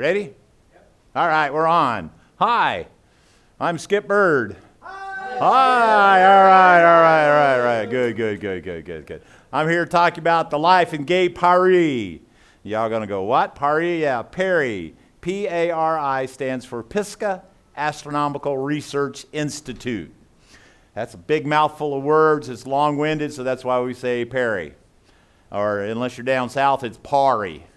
Ready? Yep. All right, we're on. Hi, I'm Skip Bird. Hi. Hi. All right. Good. I'm here talking about the life in gay PARI. Y'all gonna go, what? PARI? Yeah, PARI. P-A-R-I stands for Pisgah Astronomical Research Institute. That's a big mouthful of words. It's long-winded, so that's why we say PARI. Or unless you're down south, it's PARI.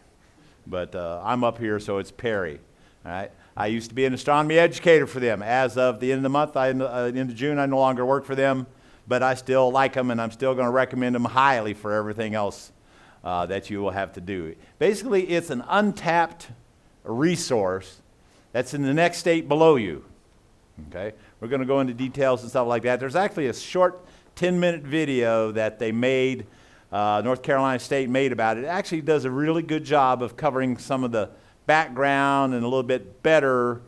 But I'm up here, so it's PARI. All right. I used to be an astronomy educator for them. As of the end of the month, end of June, I no longer work for them, but I still like them, and I'm still going to recommend them highly for everything else that you will have to do. Basically, it's an untapped resource that's in the next state below you. Okay, we're going to go into details and stuff like that. There's actually a short 10-minute video that they made, North Carolina State made about it. It actually does a really good job of covering some of the background and a little bit better,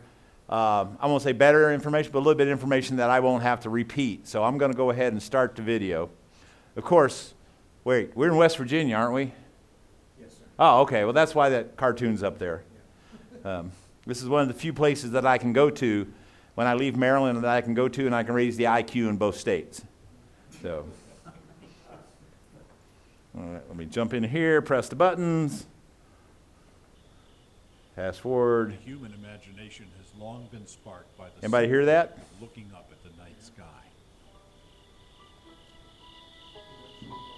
I won't say better information, but a little bit of information that I won't have to repeat. So I'm going to go ahead and start the video. Of course, wait, we're in West Virginia, aren't we? Yes, sir. Oh, okay. Well, that's why that cartoon's up there. This is one of the few places that I can go to when I leave Maryland that I can go to, and I can raise the IQ in both states. So, all right, let me jump in here, press the buttons, fast forward. The human imagination has long been sparked by the Anybody hear that? Looking up at the night sky.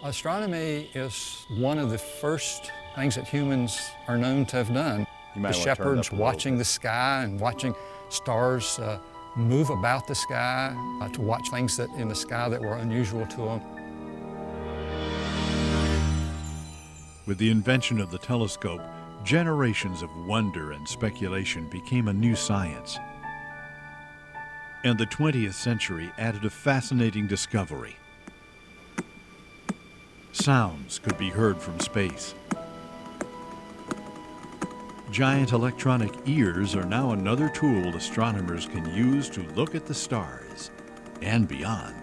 Astronomy is one of the first things that humans are known to have done. The shepherds watching the sky and watching stars move about the sky, to watch things that in the sky that were unusual to them. With the invention of the telescope, generations of wonder and speculation became a new science. And the 20th century added a fascinating discovery. Sounds could be heard from space. Giant electronic ears are now another tool astronomers can use to look at the stars and beyond.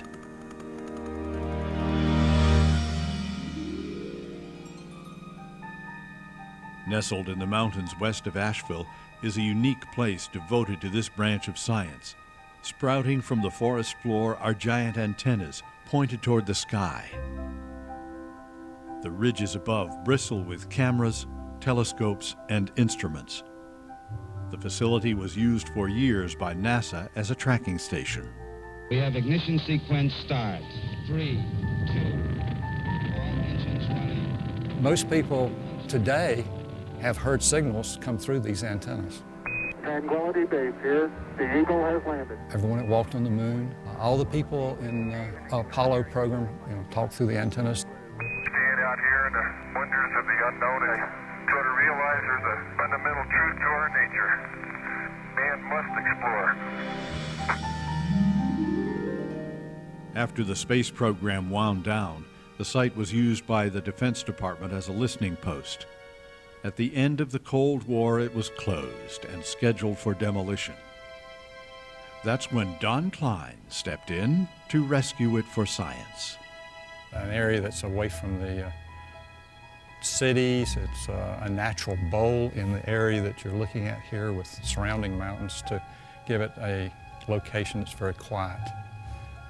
Nestled in the mountains west of Asheville is a unique place devoted to this branch of science. Sprouting from the forest floor are giant antennas pointed toward the sky. The ridges above bristle with cameras, telescopes, and instruments. The facility was used for years by NASA as a tracking station. We have ignition sequence start. 3, 2, all engines running. Most people today have heard signals come through these antennas. Tranquility Base here. The Eagle has landed. Everyone that walked on the moon, all the people in the Apollo program, talked through the antennas. Stand out here in the wonders of the unknown and try to realize there's a fundamental truth to our nature. Man must explore. After the space program wound down, the site was used by the Defense Department as a listening post. At the end of the Cold War, it was closed and scheduled for demolition. That's when Don Klein stepped in to rescue it for science. An area that's away from the cities. It's a natural bowl in the area that you're looking at here with surrounding mountains to give it a location that's very quiet,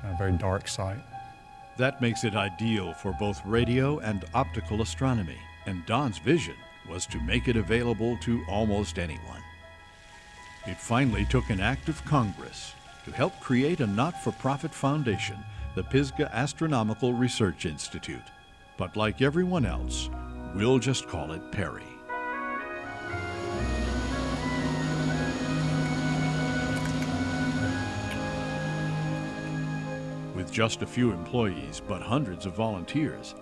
a very dark site. That makes it ideal for both radio and optical astronomy, and Don's vision was to make it available to almost anyone. It finally took an act of Congress to help create a not-for-profit foundation, the Pisgah Astronomical Research Institute. But like everyone else, we'll just call it PARI. With just a few employees, but hundreds of volunteers,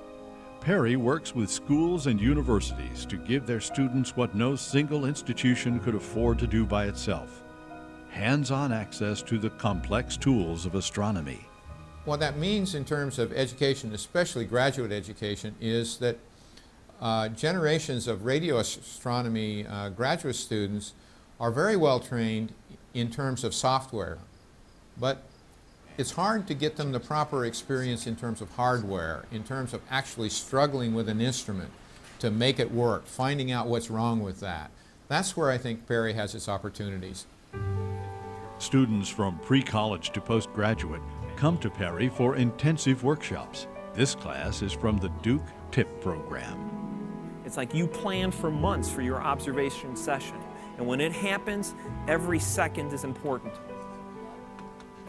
PARI works with schools and universities to give their students what no single institution could afford to do by itself: hands-on access to the complex tools of astronomy. What that means in terms of education, especially graduate education, is that generations of radio astronomy graduate students are very well trained in terms of software, but it's hard to get them the proper experience in terms of hardware, in terms of actually struggling with an instrument to make it work, finding out what's wrong with that. That's where I think PARI has its opportunities. Students from pre-college to postgraduate come to PARI for intensive workshops. This class is from the Duke TIP program. It's like you plan for months for your observation session, and when it happens, every second is important.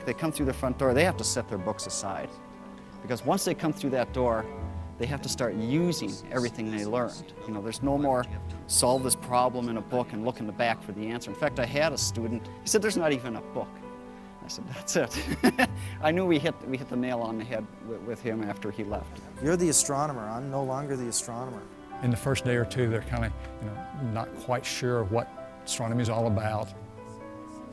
They come through the front door, they have to set their books aside. Because once they come through that door, they have to start using everything they learned. You know, there's no more solve this problem in a book and look in the back for the answer. In fact, I had a student, he said, there's not even a book. I said, that's it. I knew we hit the nail on the head with him after he left. You're the astronomer, I'm no longer the astronomer. In the first day or two, they're kind of, not quite sure what astronomy is all about.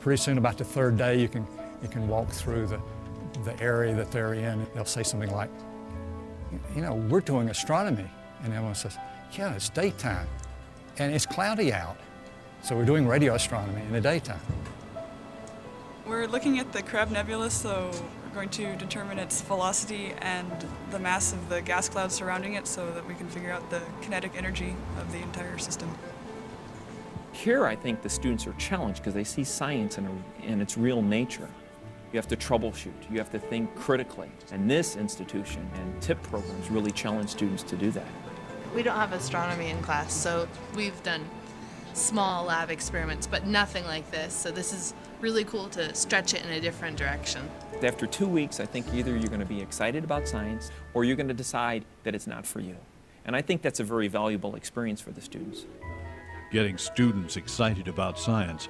Pretty soon, about the third day, you can walk through the area that they're in. They'll say something like, we're doing astronomy. And everyone says, yeah, it's daytime. And it's cloudy out. So we're doing radio astronomy in the daytime. We're looking at the Crab Nebula, so we're going to determine its velocity and the mass of the gas clouds surrounding it so that we can figure out the kinetic energy of the entire system. Here, I think the students are challenged because they see science in its real nature. You have to troubleshoot, you have to think critically. And this institution and TIP programs really challenge students to do that. We don't have astronomy in class, so we've done small lab experiments, but nothing like this. So this is really cool to stretch it in a different direction. After 2 weeks, I think either you're going to be excited about science or you're going to decide that it's not for you. And I think that's a very valuable experience for the students. Getting students excited about science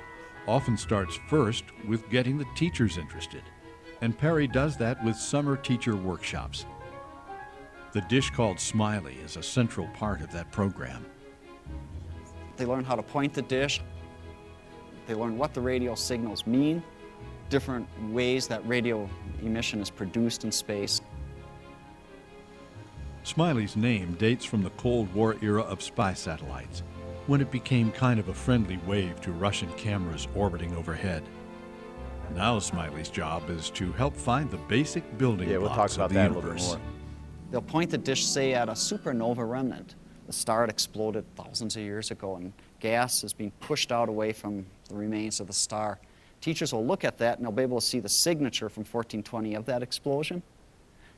often starts first with getting the teachers interested. And PARI does that with summer teacher workshops. The dish called Smiley is a central part of that program. They learn how to point the dish. They learn what the radio signals mean, different ways that radio emission is produced in space. Smiley's name dates from the Cold War era of spy satellites, when it became kind of a friendly wave to Russian cameras orbiting overhead. Now Smiley's job is to help find the basic building blocks of the universe. They'll point the dish, say, at a supernova remnant. The star had exploded thousands of years ago, and gas is being pushed out away from the remains of the star. Teachers will look at that, and they'll be able to see the signature from 1420 of that explosion.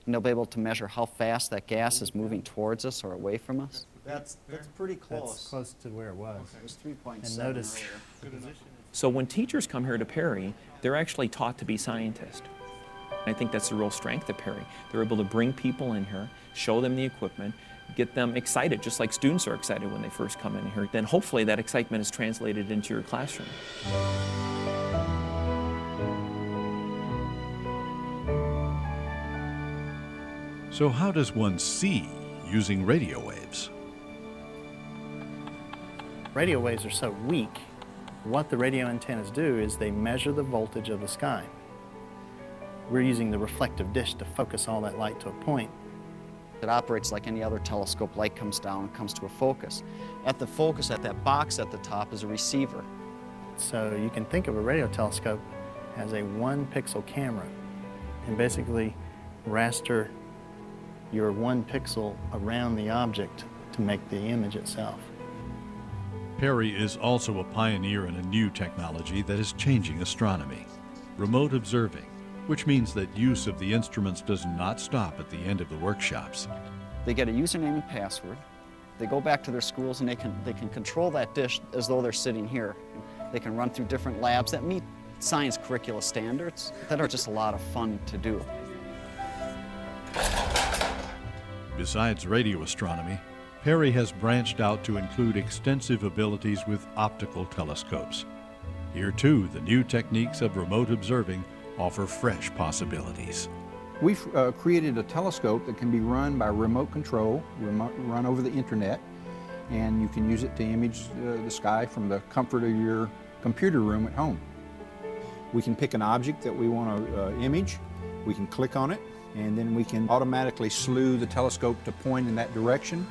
And they'll be able to measure how fast that gas is moving towards us or away from us. That's pretty close. That's close to where it was. It was 3.7. And notice. So when teachers come here to PARI, they're actually taught to be scientists. I think that's the real strength of PARI. They're able to bring people in here, show them the equipment, get them excited, just like students are excited when they first come in here. Then hopefully that excitement is translated into your classroom. So how does one see using radio waves? Radio waves are so weak. What the radio antennas do is they measure the voltage of the sky. We're using the reflective dish to focus all that light to a point. It operates like any other telescope. Light comes down and comes to a focus. At the focus, at that box at the top, is a receiver. So you can think of a radio telescope as a 1-pixel camera and basically raster your 1 pixel around the object to make the image itself. PARI is also a pioneer in a new technology that is changing astronomy, remote observing, which means that use of the instruments does not stop at the end of the workshops. They get a username and password. They go back to their schools and they can control that dish as though they're sitting here. They can run through different labs that meet science curricula standards that are just a lot of fun to do. Besides radio astronomy, PARI has branched out to include extensive abilities with optical telescopes. Here too, the new techniques of remote observing offer fresh possibilities. We've created a telescope that can be run by remote control, run over the internet, and you can use it to image the sky from the comfort of your computer room at home. We can pick an object that we want to image, we can click on it, and then we can automatically slew the telescope to point in that direction.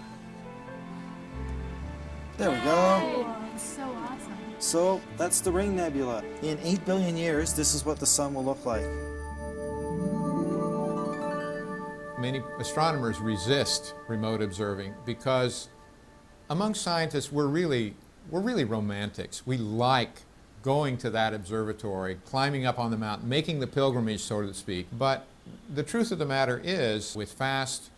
There we go. That's so awesome. So that's the Ring Nebula. In 8 billion years, this is what the sun will look like. Many astronomers resist remote observing because among scientists we're really we're really romantics. We like going to that observatory, climbing up on the mountain, making the pilgrimage, so to speak. But the truth of the matter is, with fast,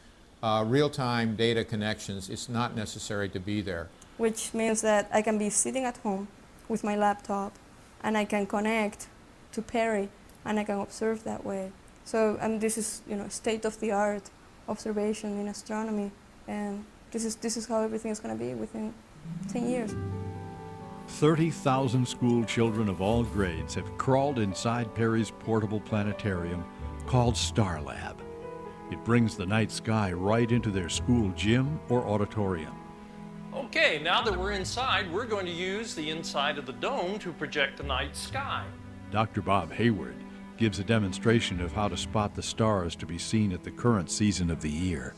real-time data connections, it's not necessary to be there. Which means that I can be sitting at home with my laptop and I can connect to PARI and I can observe that way. So, and this is, state-of-the-art observation in astronomy, and this is how everything is going to be within 10 years. 30,000 school children of all grades have crawled inside PARI's portable planetarium called Star Lab. It brings the night sky right into their school gym or auditorium. Okay, now that we're inside, we're going to use the inside of the dome to project the night sky. Dr. Bob Hayward gives a demonstration of how to spot the stars to be seen at the current season of the year.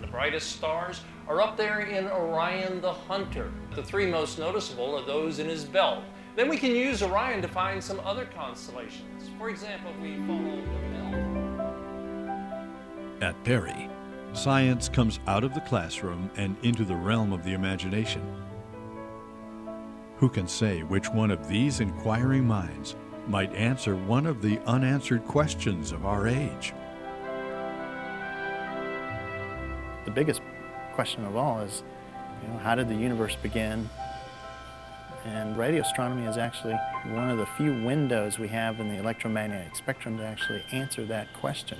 The brightest stars are up there in Orion the Hunter. The three most noticeable are those in his belt. Then we can use Orion to find some other constellations. For example, if we follow the belt. At PARI, science comes out of the classroom and into the realm of the imagination. Who can say which one of these inquiring minds might answer one of the unanswered questions of our age? The biggest question of all is, how did the universe begin? And radio astronomy is actually one of the few windows we have in the electromagnetic spectrum to actually answer that question.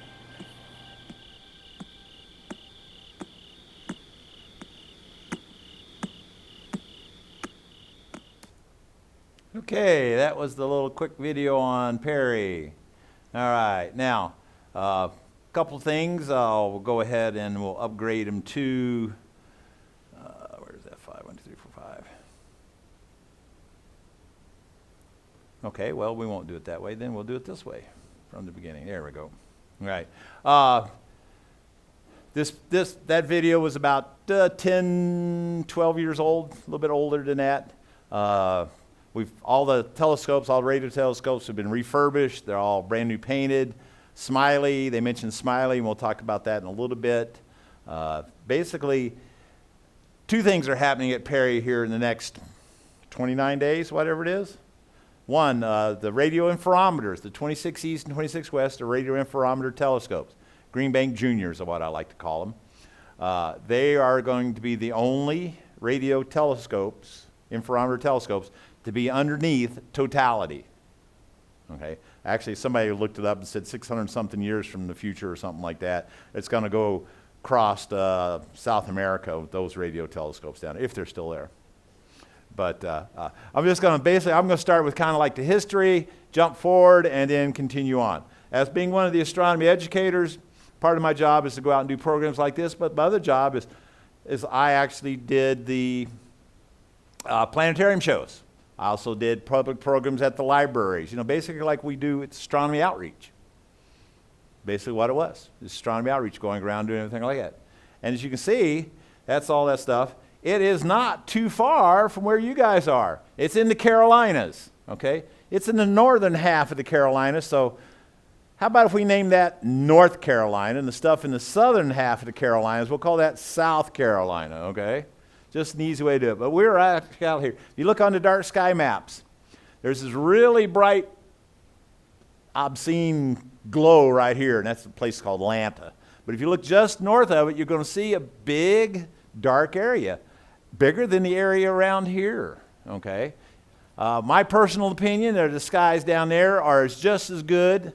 Okay, that was the little quick video on PARI. All right, now, a couple things. We'll go ahead and we'll upgrade them to, where's that 5? 1, 2, 3, 4, 5. Okay, well, we won't do it that way. Then we'll do it this way from the beginning. There we go. All right. That video was about 10, 12 years old, a little bit older than that. All the telescopes, all the radio telescopes have been refurbished. They're all brand new painted. Smiley, they mentioned Smiley, and we'll talk about that in a little bit. Basically, two things are happening at PARI here in the next 29 days, whatever it is. One, the radio interferometers, the 26 East and 26 West are radio interferometer telescopes. Green Bank Juniors are what I like to call them. They are going to be the only radio telescopes, interferometer telescopes, to be underneath totality. Okay, actually somebody looked it up and said 600 something years from the future or something like that, it's going to go across South America with those radio telescopes down there, if they're still there. But I'm just going to I'm going to start with kind of like the history, jump forward, and then continue on. As being one of the astronomy educators, part of my job is to go out and do programs like this, but my other job is I actually did the planetarium shows. I also did public programs at the libraries, basically like we do at astronomy outreach. Basically what it was, astronomy outreach, going around doing everything like that. And as you can see, that's all that stuff. It is not too far from where you guys are. It's in the Carolinas, okay? It's in the northern half of the Carolinas, so how about if we name that North Carolina, and the stuff in the southern half of the Carolinas, we'll call that South Carolina, okay? Just an easy way to do it. But we're actually out here. If you look on the dark sky maps, there's this really bright, obscene glow right here, and that's a place called Atlanta. But if you look just north of it, you're going to see a big, dark area, bigger than the area around here, okay? My personal opinion, the skies down there are just as good,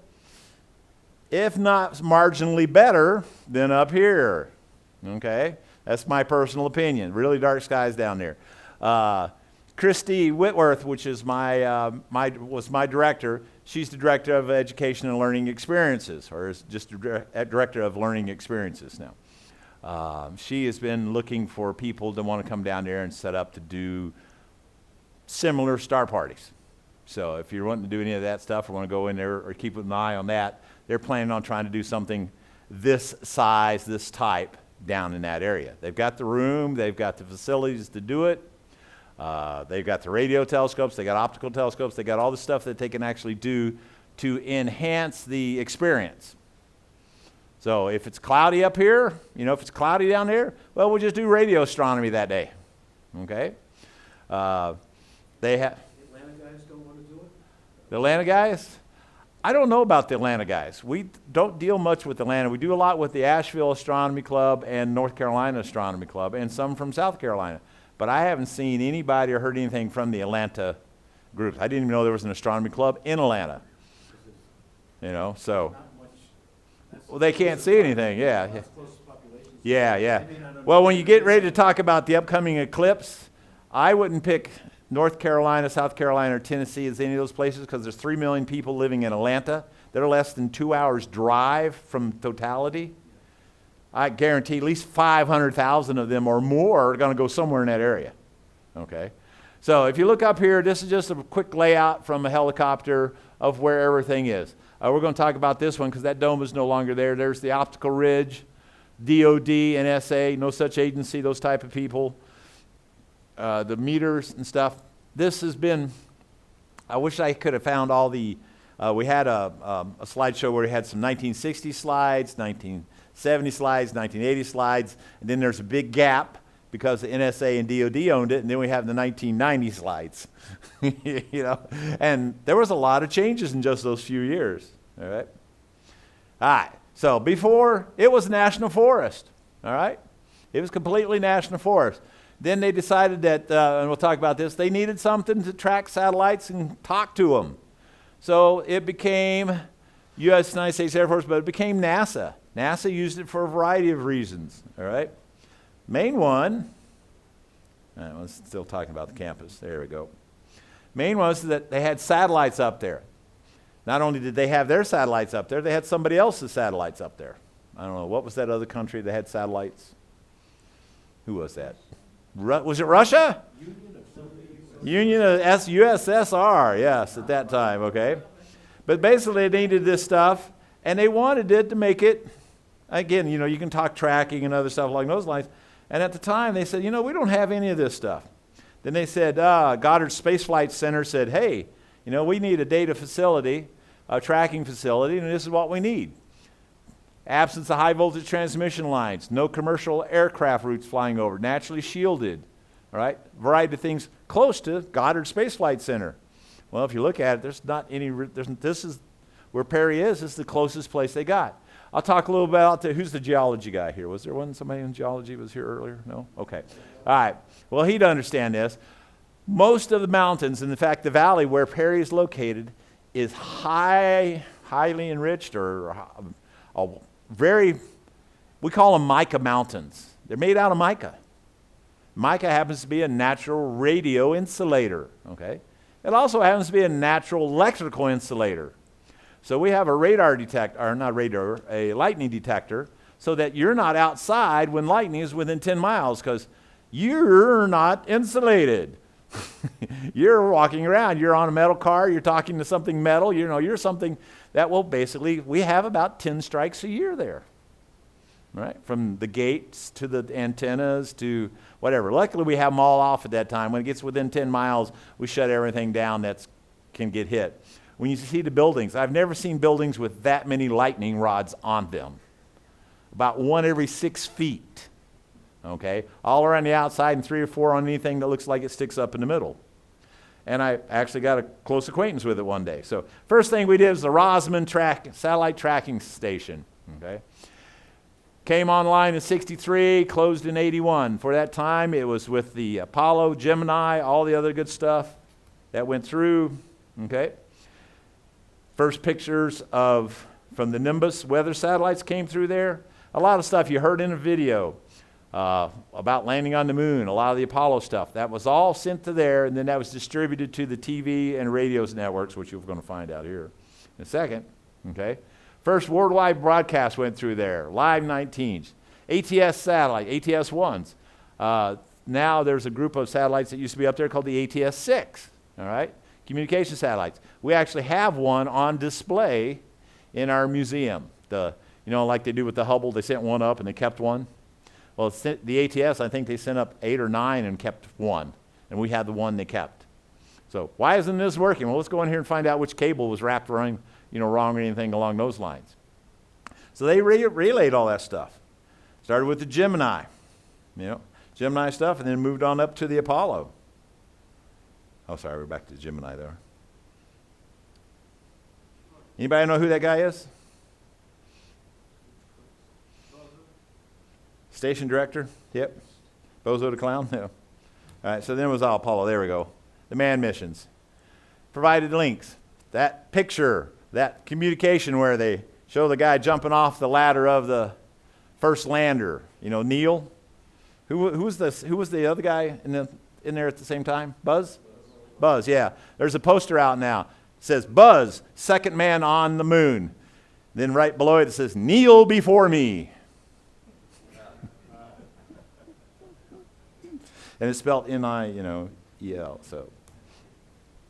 if not marginally better, than up here, okay? That's my personal opinion. Really dark skies down there. Christy Whitworth, which is was my director. She's the director of education and learning experiences, or is just director of learning experiences now. She has been looking for people that want to come down there and set up to do similar star parties. So if you're wanting to do any of that stuff or want to go in there or keep an eye on that, they're planning on trying to do something this size, this type, down in that area. They've got the room, they've got the facilities to do it, they've got the radio telescopes, they got optical telescopes, they got all the stuff that they can actually do to enhance the experience. So if it's cloudy up here, if it's cloudy down there, well, we'll just do radio astronomy that day, okay? They have. The Atlanta guys don't want to do it? The Atlanta guys? I don't know about the Atlanta guys. We don't deal much with Atlanta. We do a lot with the Asheville Astronomy Club and North Carolina Astronomy Club and some from South Carolina. But I haven't seen anybody or heard anything from the Atlanta groups. I didn't even know there was an astronomy club in Atlanta. You know, so. Well, they can't see anything, yeah. Yeah. Well, when you get ready to talk about the upcoming eclipse, I wouldn't pick North Carolina, South Carolina, or Tennessee as any of those places because there's 3 million people living in Atlanta. They're less than 2 hours drive from totality. I guarantee at least 500,000 of them or more are going to go somewhere in that area. Okay? So if you look up here, this is just a quick layout from a helicopter of where everything is. We're going to talk about this one because that dome is no longer there. There's the optical ridge, DOD, NSA, no such agency, those type of people. The meters and stuff. This has been, I wish I could have found all the, we had a slideshow where we had some 1960 slides, 1970 slides, 1980 slides, and then there's a big gap because the NSA and DOD owned it, and then we have the 1990 slides. You know, and there was a lot of changes in just those few years. All right. All right. So before, it was national forest. All right. It was completely national forest. Then they decided that, and we'll talk about this, they needed something to track satellites and talk to them. So it became United States Air Force, but it became NASA. NASA used it for a variety of reasons. All right. Main one, I was still talking about the campus. There we go. Main one was that they had satellites up there. Not only did they have their satellites up there, they had somebody else's satellites up there. I don't know, what was that other country that had satellites? Who was that? Was it Russia? Union of USSR, yes, at that time, okay. But basically they needed this stuff, and they wanted it to make it, again, you know, you can talk tracking and other stuff along those lines. And at the time they said, you know, we don't have any of this stuff. Then they said, Goddard Space Flight Center said, hey, you know, we need a data facility, a tracking facility, and this is what we need. Absence of high voltage transmission lines, no commercial aircraft routes flying over, naturally shielded, all right? Variety of things close to Goddard Space Flight Center. Well, if you look at it, there's not any, this is where PARI is. This is the closest place they got. I'll talk a little about who's the geology guy here. Was there somebody in geology was here earlier? No? Okay. All right. Well, he'd understand this. Most of the mountains, and in fact the valley where PARI is located, is highly enriched or we call them mica mountains. They're made out of mica. Mica happens to be a natural radio insulator, okay? It also happens to be a natural electrical insulator. So we have a radar detector, or not radar, a lightning detector, so that you're not outside when lightning is within 10 miles because you're not insulated. You're walking around, you're on a metal car, you're talking to something metal, you know, you're something that will basically, we have about 10 strikes a year there, right? From the gates to the antennas to whatever. Luckily we have them all off at that time. When it gets within 10 miles, we shut everything down that can get hit. When you see the buildings, I've never seen buildings with that many lightning rods on them. About 1 every 6 feet. Okay, all around the outside and 3 or 4 on anything that looks like it sticks up in the middle. And I actually got a close acquaintance with it one day. So first thing we did was the Rosman satellite tracking station. Okay, came online in '63, closed in '81. For that time, it was with the Apollo, Gemini, all the other good stuff that went through. Okay, first pictures from the Nimbus weather satellites came through there. A lot of stuff you heard in a video. About landing on the moon, a lot of the Apollo stuff. That was all sent to there, and then that was distributed to the TV and radio networks, which you're going to find out here in a second. Okay, first worldwide broadcast went through there, live 19s. ATS satellite, ATS-1s. Now there's a group of satellites that used to be up there called the ATS-6, all right? Communication satellites. We actually have one on display in our museum. You know, like they do with the Hubble, they sent one up and they kept one. Well, the ATS, I think they sent up 8 or 9 and kept one, and we had the one they kept. So why isn't this working? Well, let's go in here and find out which cable was wrapped wrong, wrong or anything along those lines. So they relayed all that stuff. Started with the Gemini, Gemini stuff, and then moved on up to the Apollo. Oh, sorry, we're back to Gemini there. Anybody know who that guy is? Station director? Yep. Bozo the Clown? Yeah. All right, so then it was all Apollo. There we go. The manned missions. Provided links. That picture, that communication where they show the guy jumping off the ladder of the first lander. You know, Neil. Who was the other guy in there at the same time? Buzz? Buzz, yeah. There's a poster out now. It says, Buzz, second man on the moon. Then right below it says, Kneel before me. And it's spelled N-I-E-L. So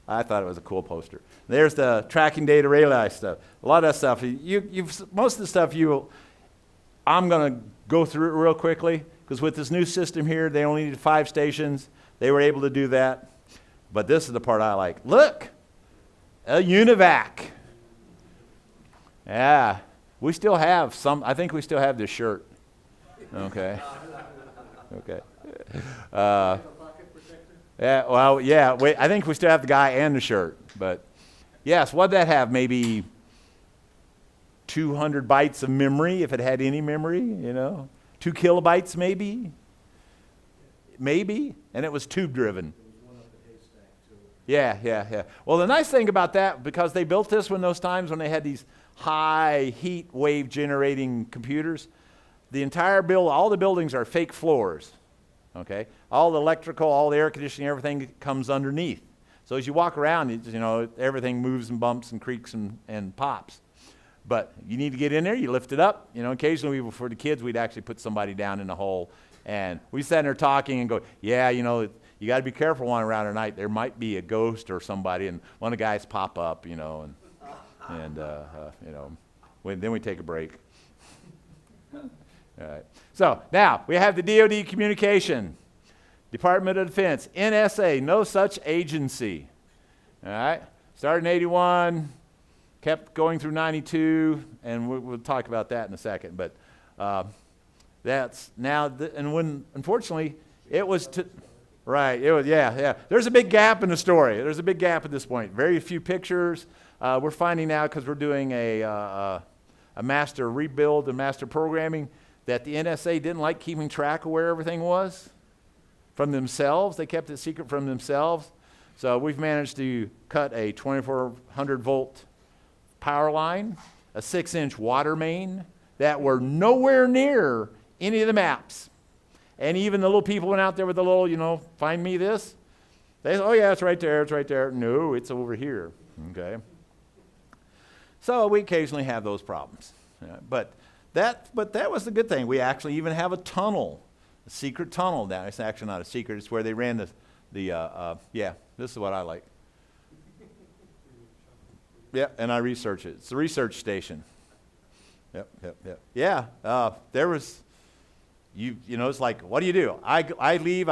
I thought it was a cool poster. There's the tracking data relay stuff. A lot of that stuff. Most of the stuff I'm going to go through it real quickly, because with this new system here, they only needed 5 stations. They were able to do that. But this is the part I like. Look, a univac. Yeah, we still have some. I think we still have this shirt. Okay. Okay. Yeah. Well, yeah. I think we still have the guy and the shirt. But yes, what'd that have? Maybe 200 bytes of memory, if it had any memory. 2 kilobytes, maybe. Maybe, and it was tube driven. Yeah. Well, the nice thing about that, because they built this when those times when they had these high heat wave generating computers, the entire all the buildings are fake floors. Okay, all the electrical, all the air conditioning, everything comes underneath. So as you walk around, everything moves and bumps and creaks and pops. But you need to get in there. You lift it up. Occasionally for the kids, we'd actually put somebody down in the hole, and we sat there talking and go, yeah, you got to be careful one around at night. There might be a ghost or somebody, and one of the guys pop up, then we take a break. All right. So now we have the DoD communication, Department of Defense, NSA, no such agency. All right. Started in 81, kept going through 92, and we'll talk about that in a second. But that's now, and when unfortunately it was right. It was yeah. There's a big gap in the story. There's a big gap at this point. Very few pictures. We're finding now, because we're doing a master rebuild and master programming, that the NSA didn't like keeping track of where everything was from themselves. They kept it secret from themselves. So we've managed to cut a 2400 volt power line, a 6-inch water main that were nowhere near any of the maps. And even the little people went out there with the little, find me this. They said, oh yeah, it's right there, it's right there. No, it's over here, okay? So we occasionally have those problems. But that was the good thing. We actually even have a tunnel, a secret tunnel down. It's actually not a secret. It's where they ran this is what I like. Yeah, and I research it. It's the research station. Yep. Yeah, there was, it's like, what do you do? I leave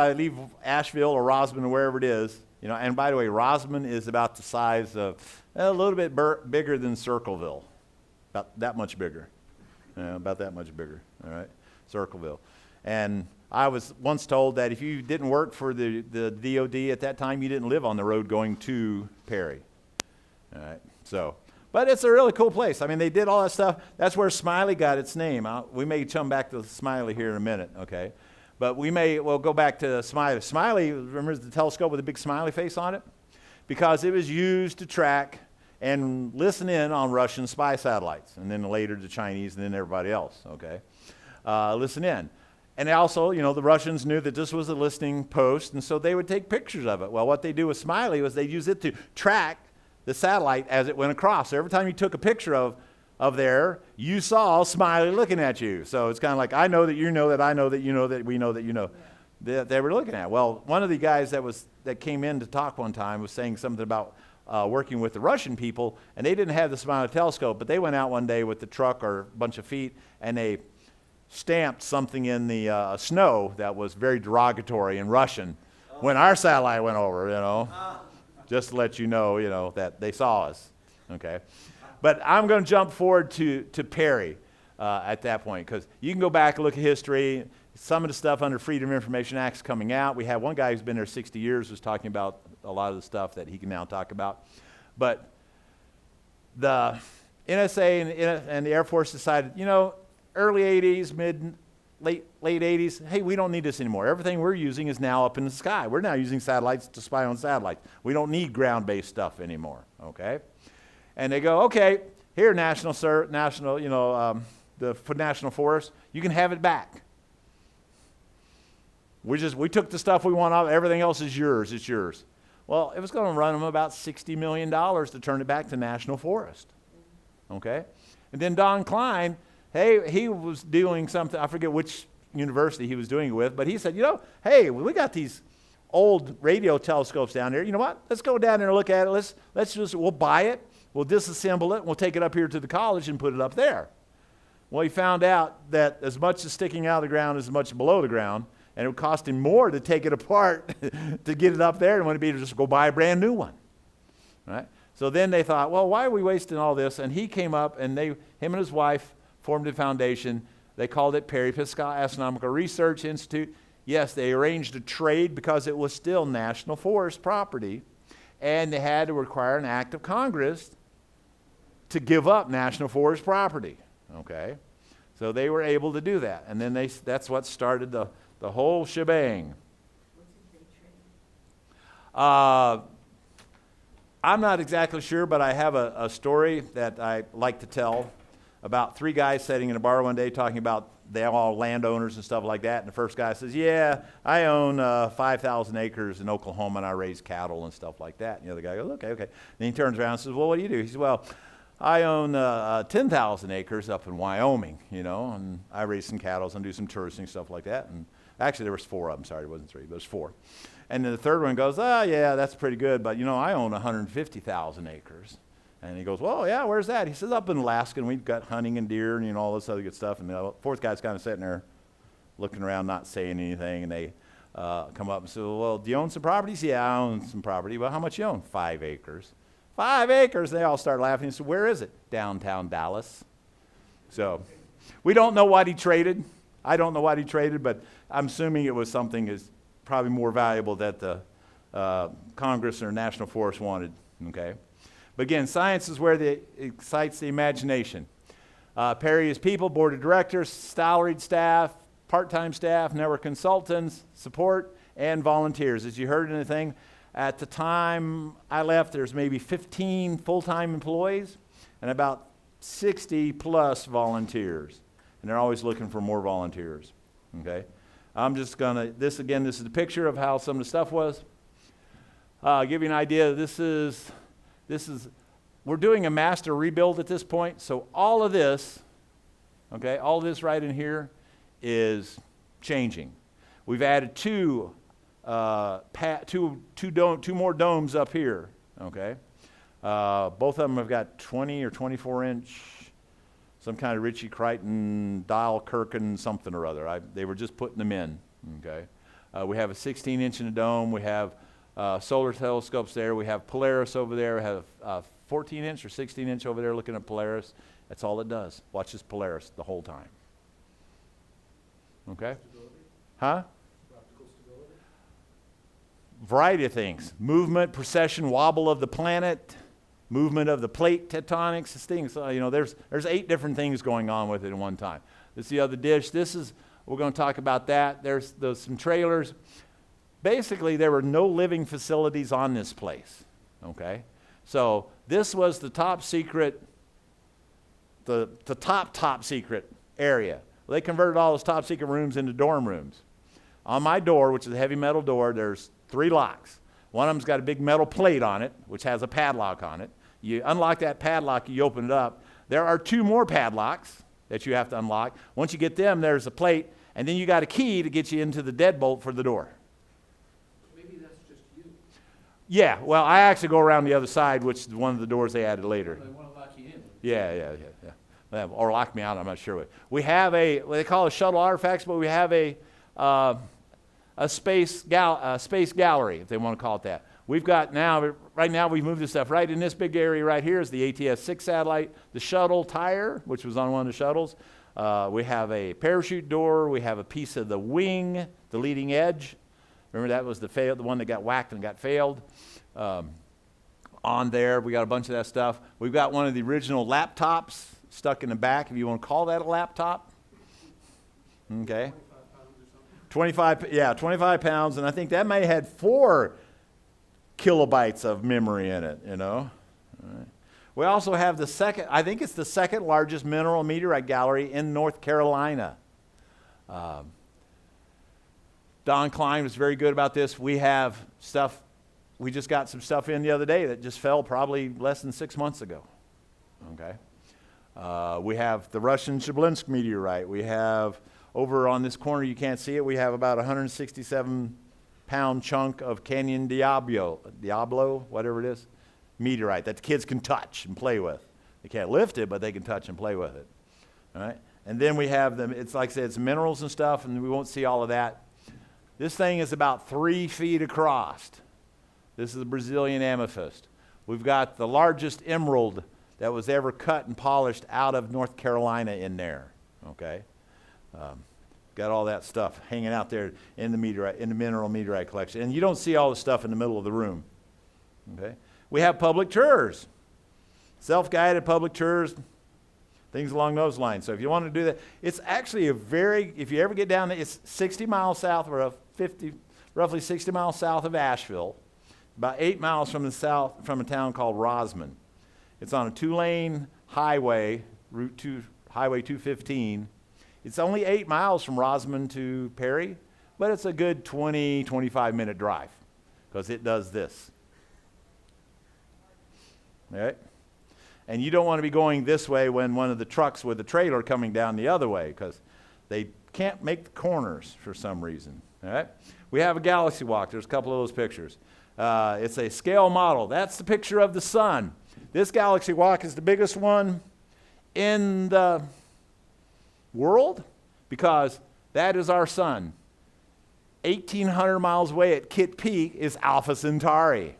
Asheville or Rosman or wherever it is. And by the way, Rosman is about the size of, a little bit bigger than Circleville. About that much bigger. About that much bigger, all right, Circleville. And I was once told that if you didn't work for the DOD at that time, you didn't live on the road going to PARI. All right, so, but it's a really cool place. I mean, they did all that stuff. That's where Smiley got its name. We may come back to Smiley here in a minute, okay? But we'll go back to Smiley. Smiley, remember the telescope with a big smiley face on it? Because it was used to track and listen in on Russian spy satellites, and then later the Chinese, and then everybody else, okay? Listen in. And also, the Russians knew that this was a listening post, and so they would take pictures of it. Well, what they do with Smiley was they use it to track the satellite as it went across. So every time you took a picture of there, you saw Smiley looking at you. So it's kind of like, I know that you know that I know that you know that we know that you know that they were looking at. Well, one of the guys that came in to talk one time was saying something about working with the Russian people, and they didn't have the Smiley telescope, but they went out one day with the truck or a bunch of feet, and they stamped something in the snow that was very derogatory in Russian when our satellite went over, just to let you know, that they saw us, okay? But I'm going to jump forward to PARI at that point, because you can go back and look at history. some of the stuff under Freedom of Information Act's coming out. We have one guy who's been there 60 years was talking about a lot of the stuff that he can now talk about. But the NSA and the Air Force decided, you know, early 80s, late 80s, hey, we don't need this anymore. Everything we're using is now up in the sky. We're now using satellites to spy on satellites. We don't need ground-based stuff anymore, okay? And they go, okay, here, National Forest, you can have it back. We took the stuff we want off, everything else is yours, it's yours. Well, it was going to run them about $60 million to turn it back to National Forest, okay? And then Don Klein, hey, he was doing something, I forget which university he was doing it with, but he said, you know, hey, we got these old radio telescopes down there. You know what? Let's go down there and look at it. We'll buy it, we'll disassemble it, and we'll take it up here to the college and put it up there. Well, he found out that as much as sticking out of the ground as much below the ground, and it would cost him more to take it apart to get it up there than would it be to just go buy a brand new one, right? So then they thought, well, why are we wasting all this? And he came up, and him and his wife formed a foundation. They called it PARI, Pisgah Astronomical Research Institute. Yes, they arranged a trade because it was still National Forest property, and they had to require an act of Congress to give up National Forest property, okay? So they were able to do that, and then that's what started the whole shebang. I'm not exactly sure, but I have a story that I like to tell about 3 guys sitting in a bar one day talking about they're all landowners and stuff like that. And the first guy says, yeah, I own 5,000 acres in Oklahoma and I raise cattle and stuff like that. And the other guy goes, okay. Then he turns around and says, well, what do you do? He says, well, I own 10,000 acres up in Wyoming, and I raise some cattle and do some touristing stuff like that. And actually there was 4 of them, sorry, it wasn't 3, but it was 4. And then the third one goes, oh yeah, that's pretty good, but I own 150,000 acres. And he goes, well, yeah, where's that? He says, up in Alaska, and we've got hunting and deer and all this other good stuff. And the fourth guy's kind of sitting there looking around, not saying anything, and they come up and say, well, do you own some properties? Yeah, I own some property. Well, how much you own? 5 acres. 5 acres. They all start laughing. He said, where is it? Downtown Dallas. So we don't know what he traded. I don't know what he traded, but I'm assuming it was something that's probably more valuable that the Congress or National Forest wanted, okay? But again, science is where it excites the imagination. PARI is people, board of directors, salaried staff, part-time staff, network consultants, support, and volunteers. As you heard in the thing, at the time I left, there's maybe 15 full-time employees and about 60 plus volunteers. And they're always looking for more volunteers, okay? I'm just gonna, this is the picture of how some of the stuff was. Give you an idea, we're doing a master rebuild at this point, so all of this, okay, all this right in here is changing. We've added 2 more domes up here, okay? Both of them have got 20 or 24 inch, some kind of Ritchie Crichton, Dial Kirkin, something or other. They were just putting them in, okay? We have a 16 inch in the dome. We have solar telescopes there. We have Polaris over there. We have 14 inch or 16 inch over there looking at Polaris. That's all it does. Watch this Polaris the whole time. Okay? Huh? Variety of things. Movement, precession, wobble of the planet, movement of the plate tectonics, things. There's 8 different things going on with it at one time. This is the other dish. We're going to talk about that. There's some trailers. Basically, there were no living facilities on this place, okay? So this was the top secret, the top secret area. Well, they converted all those top secret rooms into dorm rooms. On my door, which is a heavy metal door, there's 3 locks. One of them's got a big metal plate on it, which has a padlock on it. You unlock that padlock, you open it up. There are 2 more padlocks that you have to unlock. Once you get them, there's a plate, and then you got a key to get you into the deadbolt for the door. Yeah, well, I actually go around the other side, which is one of the doors they added later. They want to lock you in. Yeah. Or lock me out, I'm not sure what. We have what they call a shuttle artifacts, but we have a space gallery, if they want to call it that. We've got right now we've moved this stuff right in this big area right here is the ATS-6 satellite, the shuttle tire, which was on one of the shuttles, We have a parachute door. We have a piece of the wing, the leading edge. Remember that was the one that got whacked and got failed. On there, we got a bunch of that stuff. We've got one of the original laptops stuck in the back, if you want to call that a laptop. Okay. 25 pounds, and I think that may have had 4 kilobytes of memory in it, you know. All right. We also have the second, I think it's the second largest mineral meteorite gallery in North Carolina. Don Klein was very good about this. We have stuff, we just got some stuff in the other day that just fell probably less than 6 months ago. Okay. We have the Russian Shablinsk meteorite. We have, over on this corner, you can't see it, we have about 167-pound chunk of Canyon Diablo, whatever it is, meteorite that the kids can touch and play with. They can't lift it, but they can touch and play with it. All right? And then we have them, it's like I said, it's minerals and stuff, and we won't see all of that. This thing is about 3 feet across. This is the Brazilian amethyst. We've got the largest emerald that was ever cut and polished out of North Carolina in there. Okay? Got all that stuff hanging out there in the meteorite, in the mineral meteorite collection. And you don't see all the stuff in the middle of the room. Okay? We have public tours, self-guided public tours, things along those lines. So if you want to do that, it's actually a very, if you ever get down there, it's 60 miles south, or roughly 60 miles south of Asheville, about 8 miles from the south, from a town called Rosman. It's on a 2-lane highway, Highway 215. It's only 8 miles from Rosman to PARI, but it's a good 20, 25-minute drive because it does this. All right? And you don't want to be going this way when one of the trucks with the trailer coming down the other way because they can't make the corners for some reason. All right? We have a galaxy walk. There's a couple of those pictures. It's a scale model. That's the picture of the sun. This galaxy walk is the biggest one in the world because that is our sun. 1,800 miles away at Kitt Peak is Alpha Centauri.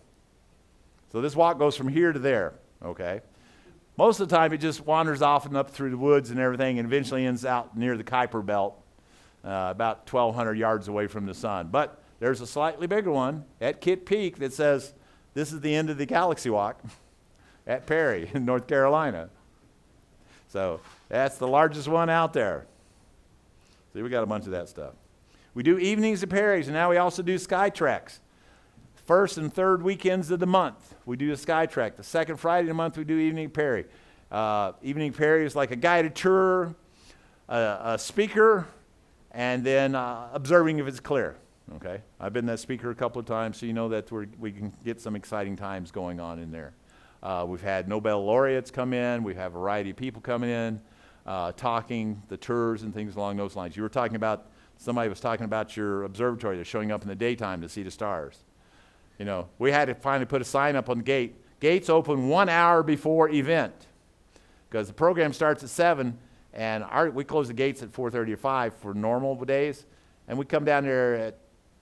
So this walk goes from here to there, okay? Most of the time it just wanders off and up through the woods and everything and eventually ends out near the Kuiper Belt, about 1,200 yards away from the sun. But there's a slightly bigger one at Kitt Peak that says this is the end of the galaxy walk at PARI in North Carolina. So that's the largest one out there. See, we got a bunch of that stuff. We do evenings at PARI's, and now we also do Skytrax. First and third weekends of the month, we do a Skytrax. The second Friday of the month, we do Evening PARI. Evening PARI is like a guided tour, a speaker, and then observing if it's clear. Okay, I've been that speaker a couple of times, so you know that we can get some exciting times going on in there. We've had Nobel laureates come in. We have a variety of people coming in, talking, the tours and things along those lines. You were talking about, somebody was talking about your observatory that's showing up in the daytime to see the stars. You know, we had to finally put a sign up on the gate. Gates open 1 hour before event because the program starts at 7 and we close the gates at 4:30 or 5 for normal days. And we come down there at,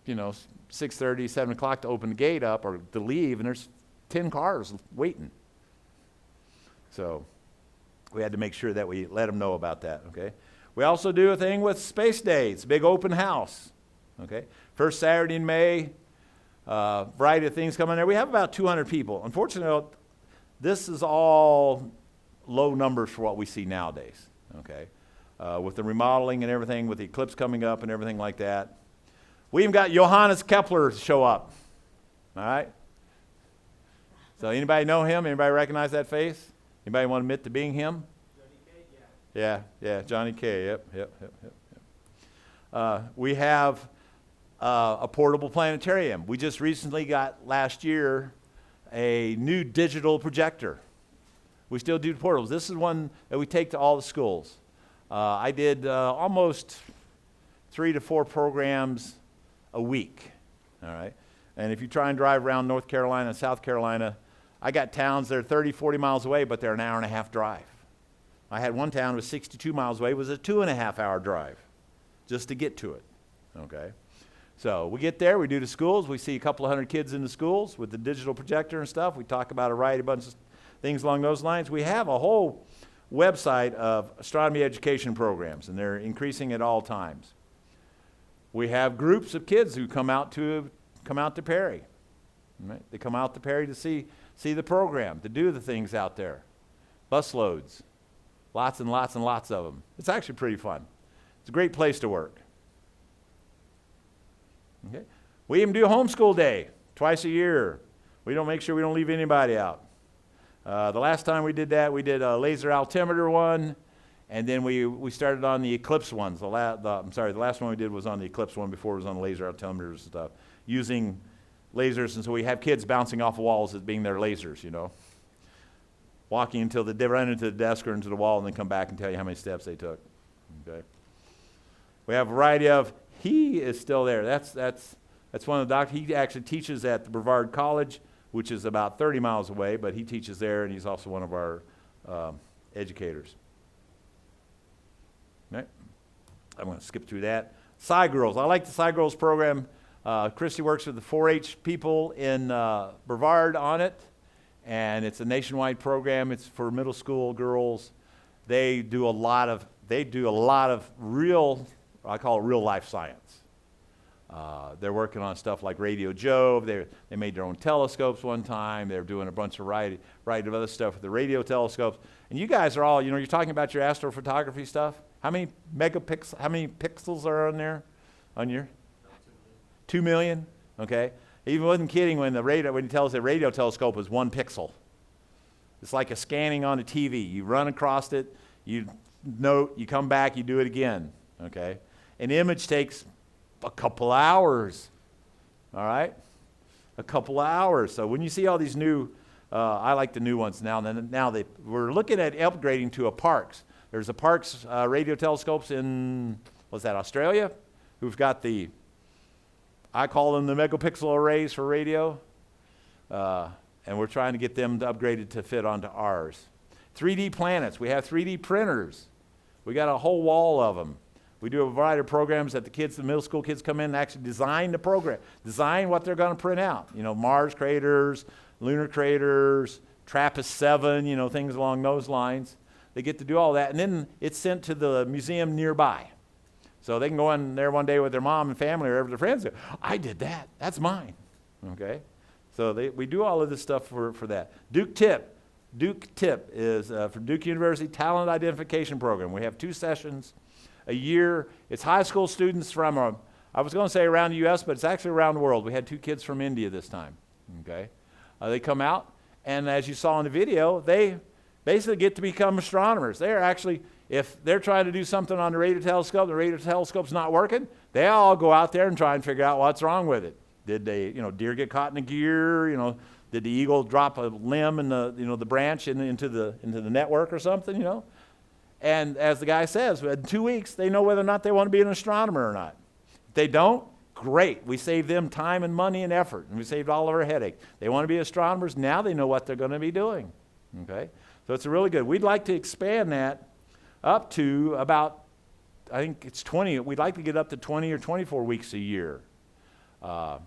6:30, 7 o'clock to open the gate up or to leave, and there's 10 cars waiting. So we had to make sure that we let them know about that, okay? We also do a thing with Space Day. It's a big open house, okay? First Saturday in May, variety of things coming there. We have about 200 people. Unfortunately, this is all low numbers for what we see nowadays, okay? With the remodeling and everything, with the Eclipse coming up and everything like that. We even got Johannes Kepler to show up, all right? So anybody know him? Anybody recognize that face? Anybody want to admit to being him? Johnny K, yeah, Johnny K, yep. We have a portable planetarium. We just recently got, last year, a new digital projector. We still do portables. This is one that we take to all the schools. I did almost 3 to 4 programs a week, all right? And if you try and drive around North Carolina and South Carolina, I got towns that are 30, 40 miles away, but they're an hour and a half drive. I had one town that was 62 miles away. It was a 2.5-hour drive just to get to it, okay? So we get there, we do the schools, we see a couple of hundred kids in the schools with the digital projector and stuff. We talk about a variety of bunch of things along those lines. We have a whole website of astronomy education programs, and they're increasing at all times. We have groups of kids who come out to PARI. Right? They come out to PARI to see the program, to do the things out there. Busloads, lots and lots and lots of them. It's actually pretty fun. It's a great place to work. Okay. We even do homeschool day twice a year. We don't make sure we don't leave anybody out. The last time we did that, we did a laser altimeter one, and then we started on the Eclipse ones. The last one we did was on the Eclipse one before it was on the laser altimeters and stuff, using lasers, and so we have kids bouncing off of walls as being their lasers, you know. Walking until they run into the desk or into the wall and then come back and tell you how many steps they took. Okay. We have a variety of, he is still there. That's one of the doctors. He actually teaches at the Brevard College, which is about 30 miles away, but he teaches there, and he's also one of our educators. Right. I'm going to skip through that. Sci Girls. I like the Sci Girls program. Christy works with the 4-H people in Brevard on it, and it's a nationwide program. It's for middle school girls. They do a lot of real, I call it real life science. They're working on stuff like Radio Jove. They made their own telescopes one time. They're doing a bunch of variety of other stuff with the radio telescopes. And you guys are all, you're talking about your astrophotography stuff. How many pixels are on there? On your 2 million? Okay. He wasn't kidding when he tells the radio telescope is 1 pixel. It's like a scanning on a TV. You run across it, you note, you come back, you do it again. Okay. An image takes a couple hours. All right? A couple hours. So when you see all these new, I like the new ones now. We're looking at upgrading to a Parks. There's a Parks radio telescopes in, Australia, who've got I call them the megapixel arrays for radio, and we're trying to get them upgraded to fit onto ours. 3D planets. We have 3D printers. We got a whole wall of them. We do a variety of programs that the middle school kids come in and actually design the program, design what they're going to print out. Mars craters, lunar craters, TRAPPIST-7, things along those lines. They get to do all that, and then it's sent to the museum nearby. So they can go in there one day with their mom and family or their friends. I did that. That's mine. Okay? So we do all of this stuff for that. Duke Tip. Duke Tip is for Duke University Talent Identification Program. We have 2 sessions a year. It's high school students from, I was going to say around the U.S., but it's actually around the world. We had 2 kids from India this time. Okay? They come out, and as you saw in the video, they basically get to become astronomers. They are actually, if they're trying to do something on the radio telescope's not working, they all go out there and try and figure out what's wrong with it. Did they, deer get caught in the gear? Did the eagle drop a limb in the branch into the network or something? And as the guy says, in 2 weeks they know whether or not they want to be an astronomer or not. If they don't, great. We saved them time and money and effort, and we saved all of our headache. They want to be astronomers. Now they know what they're going to be doing. Okay, so it's really good. We'd like to expand that up to about, I think it's 20. We'd like to get up to 20 or 24 weeks a year. The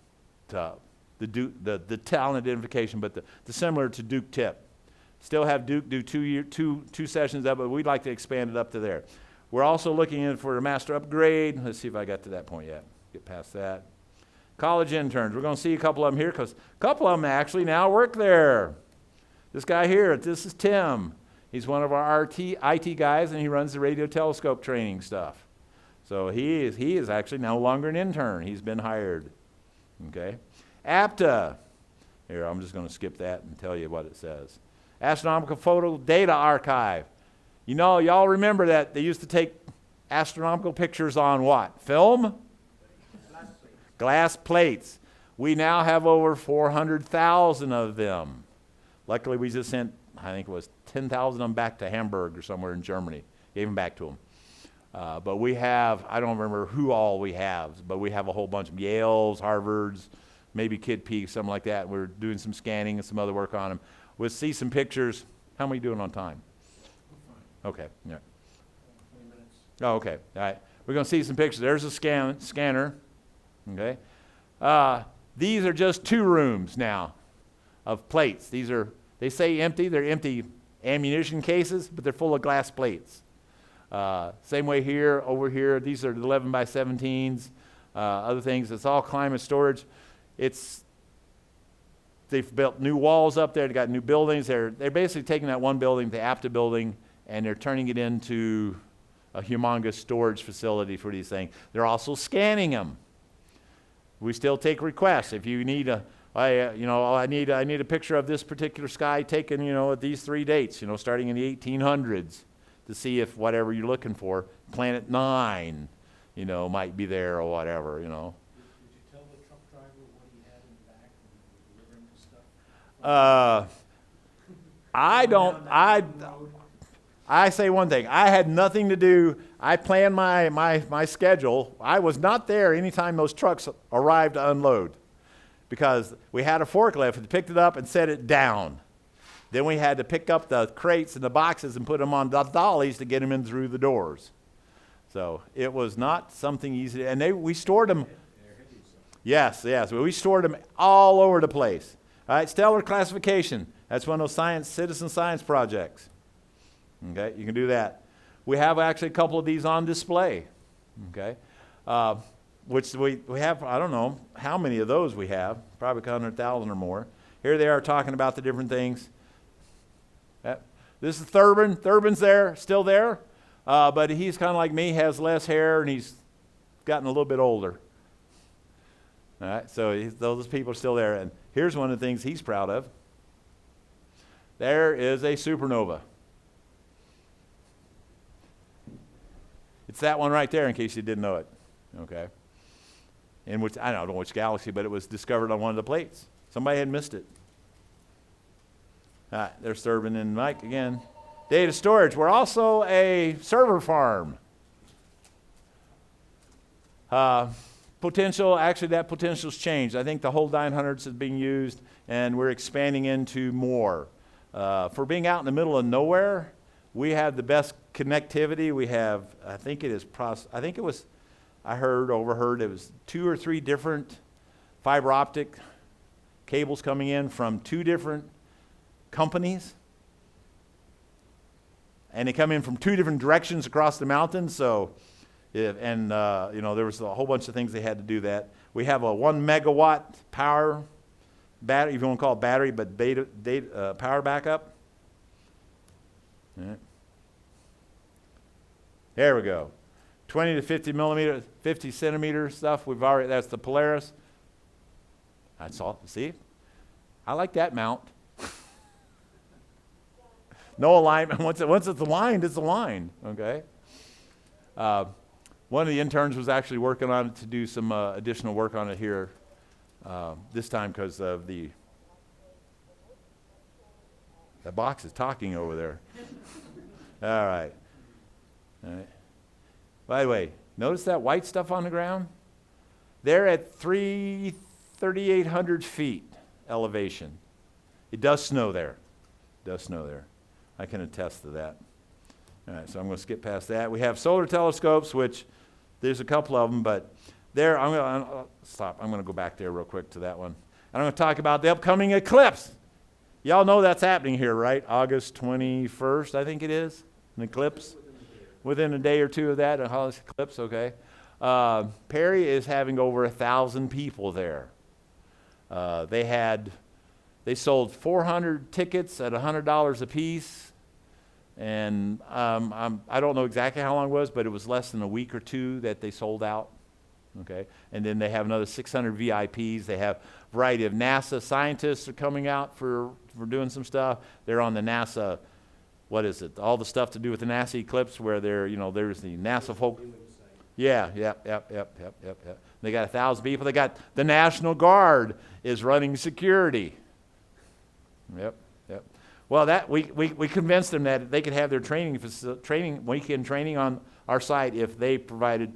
talent identification, but the similar to Duke Tip. Still have Duke do 2 sessions of it, but we'd like to expand it up to there. We're also looking in for a master upgrade. Let's see if I got to that point yet. Get past that. College interns. We're going to see a couple of them here because a couple of them actually now work there. This guy here, this is Tim. He's one of our IT guys, and he runs the radio telescope training stuff. So he is actually no longer an intern. He's been hired. Okay. APTA. Here, I'm just going to skip that and tell you what it says. Astronomical Photo Data Archive. Y'all remember that they used to take astronomical pictures on what? Film? Glass plates. We now have over 400,000 of them. Luckily, we just sent, I think it was 10,000 of them back to Hamburg or somewhere in Germany. Gave them back to them. But we have, I don't remember who all we have, but we have a whole bunch of Yales, Harvards, maybe Kid Peak, something like that. We're doing some scanning and some other work on them. We'll see some pictures. How are we doing on time? Okay. Yeah. 20 minutes. Oh, okay. All right. We're going to see some pictures. There's a scanner. Okay. These are just 2 rooms now of plates. They say empty. They're empty ammunition cases, but they're full of glass plates. Same way here, over here, these are 11 by 17s, other things. It's all climate storage. They've built new walls up there. They've got new buildings. They're basically taking that one building, the APTA building, and they're turning it into a humongous storage facility for these things. They're also scanning them. We still take requests. If you need I need a picture of this particular sky taken, at these 3 dates, starting in the 1800s, to see if whatever you're looking for, Planet 9, might be there or whatever, Did you tell the truck driver what he had in the back when he was delivering the stuff? I say one thing. I had nothing to do. I planned my schedule. I was not there anytime those trucks arrived to unload, because we had a forklift and picked it up and set it down. Then we had to pick up the crates and the boxes and put them on the dollies to get them in through the doors. So it was not something easy. And we stored them. Yes. We stored them all over the place. All right, stellar classification. That's one of those citizen science projects. Okay, you can do that. We have actually a couple of these on display. Okay, which we have, I don't know how many of those we have, probably 100,000 or more. Here they are talking about the different things. This is Turbine. Turbine's there, still there, but he's kind of like me, has less hair, and he's gotten a little bit older. All right, so those people are still there. And here's one of the things he's proud of. There is a supernova. It's that one right there, in case you didn't know it. Okay. In which, I don't know which galaxy, but it was discovered on one of the plates. Somebody had missed it. All right, there's Turbine and Mike again. Data storage. We're also a server farm. Potential, actually that potential's changed. I think the whole 900s is being used, and we're expanding into more. For being out in the middle of nowhere, we have the best connectivity. We have, overheard, it was 2 or 3 different fiber optic cables coming in from 2 different companies. And they come in from 2 different directions across the mountain. So, there was a whole bunch of things they had to do that. We have a 1 megawatt power battery, if you want to call it battery, but power backup. All right. There we go. 20 to 50 centimeter stuff. That's the Polaris. That's all. See? I like that mount. No alignment. Once it's aligned, it's aligned. Okay. One of the interns was actually working on it to do some additional work on it here this time, because of the box is talking over there. All right. By the way, notice that white stuff on the ground? They're at 3,800 feet elevation. It does snow there. I can attest to that. All right, so I'm going to skip past that. We have solar telescopes, which there's a couple of them, but there, I'm going to stop. I'm going to go back there real quick to that one. And I'm going to talk about the upcoming eclipse. Y'all know that's happening here, right? August 21st, I think it is, an eclipse. Within a day or two of that, a Hollis eclipse, okay. PARI is having over 1,000 people there. They sold 400 tickets at $100 a piece, and I don't know exactly how long it was, but it was less than a week or 2 that they sold out. Okay, and then they have another 600 VIPs. They have a variety of NASA scientists are coming out for doing some stuff. They're on the NASA, what is it? All the stuff to do with the NASA eclipse, where there's the NASA folk. Yeah. They got 1,000 people. They got the National Guard is running security. Yep. Well, that we convinced them that they could have their weekend training on our site if they provided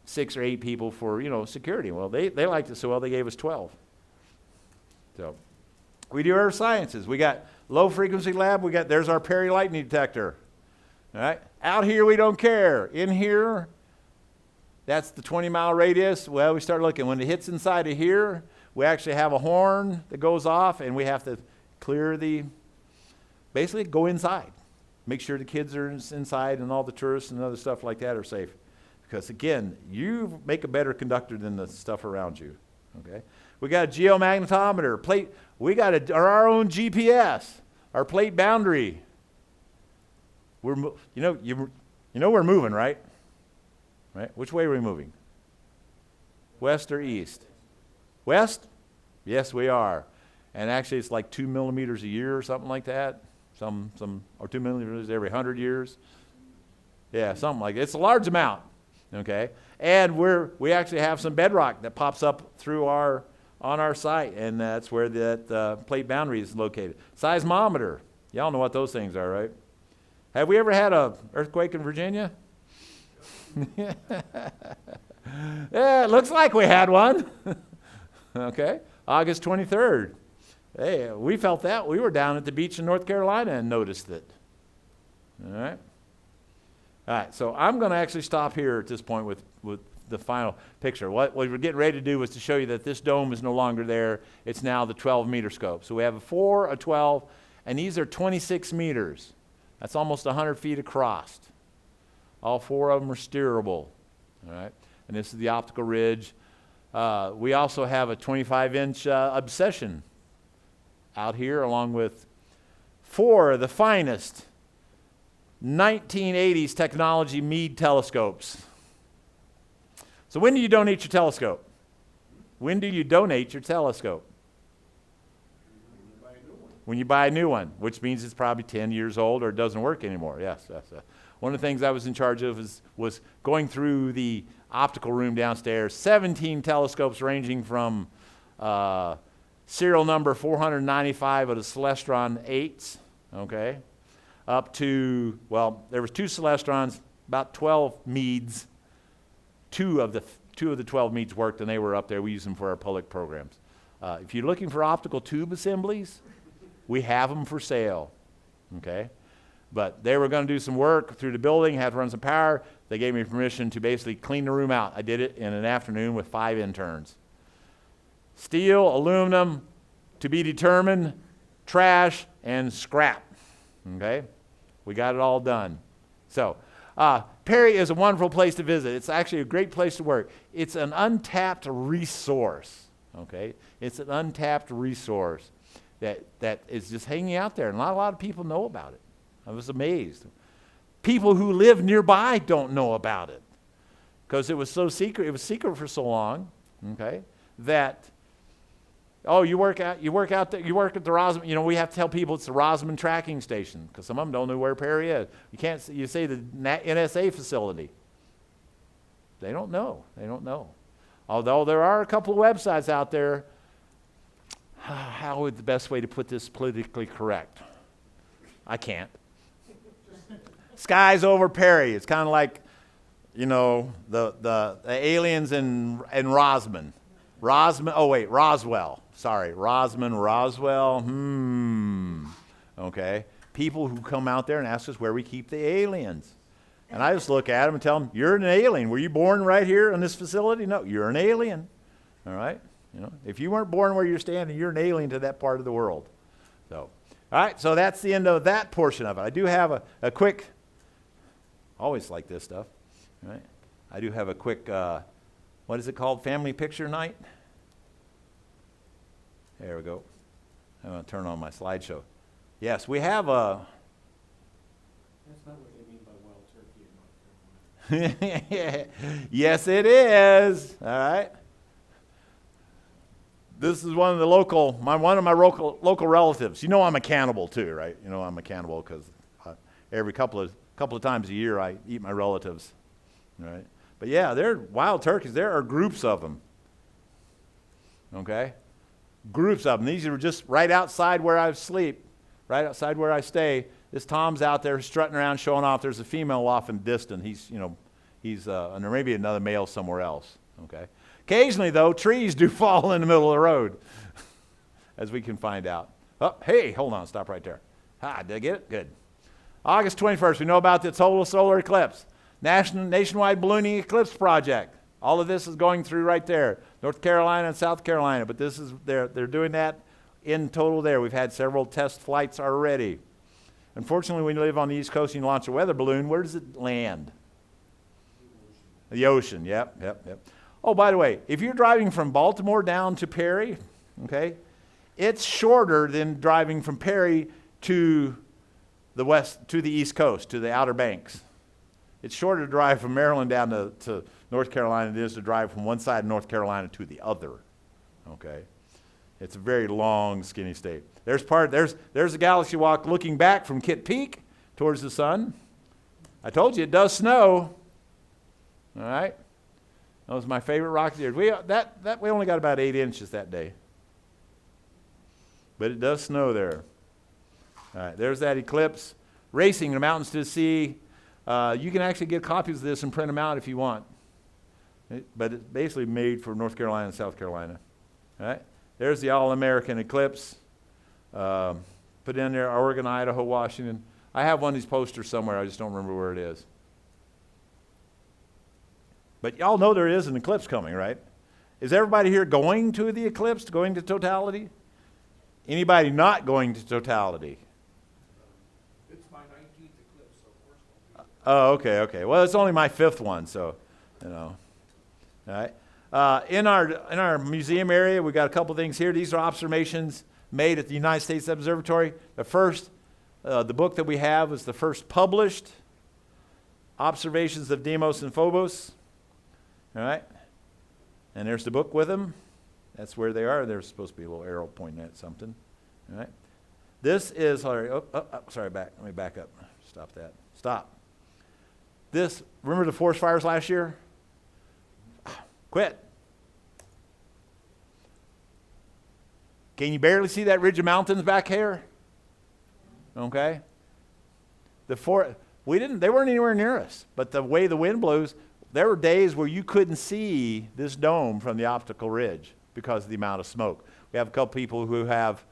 6 or 8 people for security. Well, they liked it so well they gave us 12. So we do earth sciences. We got low frequency lab. There's our PARI lightning detector. All right, out here we don't care. In here, that's the 20-mile radius. Well, we start looking. When it hits inside of here, we actually have a horn that goes off, and we have to clear the basically go inside. Make sure the kids are inside and all the tourists and other stuff like that are safe. Because again, you make a better conductor than the stuff around you. Okay? We got a geomagnetometer, plate. We got our own GPS, our plate boundary. We're we're moving, right? Right? Which way are we moving? West or east? West? Yes, we are. And actually, it's like 2 millimeters a year or something like that. Or 2 millimeters every 100 years. Yeah, something like that. It's a large amount. Okay, and we actually have some bedrock that pops up on our site, and that's where that plate boundary is located. Seismometer, y'all know what those things are, right? Have we ever had an earthquake in Virginia? Yeah, it looks like we had one. Okay, August 23rd. Hey, we felt that. We were down at the beach in North Carolina and noticed it. All right. All right, so I'm going to actually stop here at this point with the final picture. What we're getting ready to do was to show you that this dome is no longer there. It's now the 12-meter scope. So we have a 4, a 12, and these are 26 meters. That's almost 100 feet across. All 4 of them are steerable. All right, and this is the optical ridge. We also have a 25-inch obsession out here, along with 4 of the finest 1980s technology Meade telescopes. So when do you donate your telescope? When do you donate your telescope? When you buy a new one, which means it's probably 10 years old or it doesn't work anymore. Yes, one of the things I was in charge of was going through the optical room downstairs, 17 telescopes ranging from serial number 495 of the Celestron 8s, okay, up to, well, there was 2 Celestrons, about 12 Meades. 2 of the 12 Meades worked, and they were up there. We use them for our public programs. If you're looking for optical tube assemblies, we have them for sale, okay? But they were going to do some work through the building, had to run some power. They gave me permission to basically clean the room out. I did it in an afternoon with 5 interns. Steel, aluminum, to be determined, trash, and scrap. Okay, we got it all done. So, PARI is a wonderful place to visit. It's actually a great place to work. It's an untapped resource. Okay, it's an untapped resource that is just hanging out there, and not a lot of people know about it. I was amazed. People who live nearby don't know about it because it was so secret. It was secret for so long. Okay, that. Oh, you work out there, you work at the Rosman, we have to tell people it's the Rosman tracking station because some of them don't know where PARI is. You say the NSA facility. They don't know. Although there are a couple of websites out there, how would the best way to put this politically correct? I can't. Skies over PARI. It's kind of like, the aliens in Rosman. Roswell. Sorry, Roswell. Okay. People who come out there and ask us where we keep the aliens. And I just look at them and tell them, you're an alien. Were you born right here in this facility? No, you're an alien. All right? If you weren't born where you're standing, you're an alien to that part of the world. So, all right, so that's the end of that portion of it. I do have a quick, always like this stuff, right? I do have a quick, what is it called? Family picture night? There we go. I'm going to turn on my slideshow. Yes, we have a... That's not what they mean by wild turkey in North Carolina. Yes, it is. All right. This is one of the local relatives. I'm a cannibal too, right? I'm a cannibal because every couple of times a year I eat my relatives, right? But yeah, they're wild turkeys. There are groups of them. Okay? Groups of them. These are just right outside where I sleep, right outside where I stay. This Tom's out there strutting around, showing off. There's a female off in the distance. He's and there may be another male somewhere else. Okay. Occasionally, though, trees do fall in the middle of the road, as we can find out. Oh, hey, hold on, stop right there. Did I get it? Good. August 21st, we know about the total solar eclipse. Nationwide ballooning eclipse project. All of this is going through right there, North Carolina and South Carolina. But they're doing that in total there. We've had several test flights already. Unfortunately, when you live on the East Coast and you launch a weather balloon, where does it land? The ocean, yep. Oh, by the way, if you're driving from Baltimore down to Perry, okay, it's shorter than driving from Perry to the west, to the East Coast, to the Outer Banks. It's shorter to drive from Maryland down to North Carolina than it is to drive from one side of North Carolina to the other, okay? It's a very long, skinny state. There's a galaxy walk looking back from Kitt Peak towards the sun. I told you it does snow. All right? That was my favorite rock year. We only got about 8 inches that day. But it does snow there. All right, there's that eclipse. Racing in the mountains to the sea. You can actually get copies of this and print them out if you want. But it's basically made for North Carolina and South Carolina. All right? There's the All-American eclipse. Put in there, Oregon, Idaho, Washington. I have one of these posters somewhere. I just don't remember where it is. But y'all know there is an eclipse coming, right? Is everybody here going to the eclipse, going to totality? Anybody not going to totality? It's my 19th eclipse, so of course I'll be. Oh, okay. Well, it's only my 5th one, so, you know. All right. In our museum area, we've got a couple things here. These are observations made at the United States Observatory. The book that we have is the first published observations of Deimos and Phobos. All right? And there's the book with them. That's where they are. There's supposed to be a little arrow pointing at something. All right? This is, sorry, let me back up. Stop that. Stop. Remember the forest fires last year? Quit. Can you barely see that ridge of mountains back here? Okay? They weren't anywhere near us, but the way the wind blows, there were days where you couldn't see this dome from the optical ridge because of the amount of smoke. We have a couple people who have,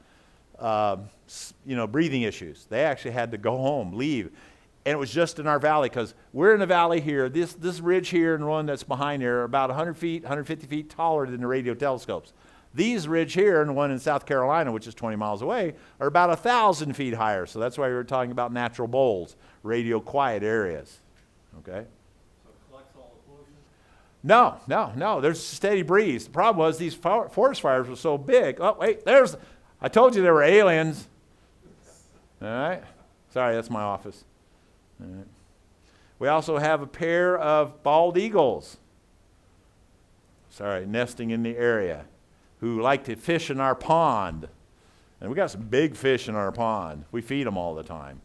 breathing issues. They actually had to go home, leave. And it was just in our valley because we're in a valley here. This ridge here and one that's behind here are about 100 feet, 150 feet taller than the radio telescopes. These ridge here and the one in South Carolina, which is 20 miles away, are about 1,000 feet higher. So that's why we were talking about natural bowls, radio quiet areas. Okay? No. There's a steady breeze. The problem was these forest fires were so big. Oh, wait, I told you there were aliens. All right? Sorry, that's my office. All right. We also have a pair of bald eagles. Nesting in the area, who like to fish in our pond. And we got some big fish in our pond. We feed them all the time.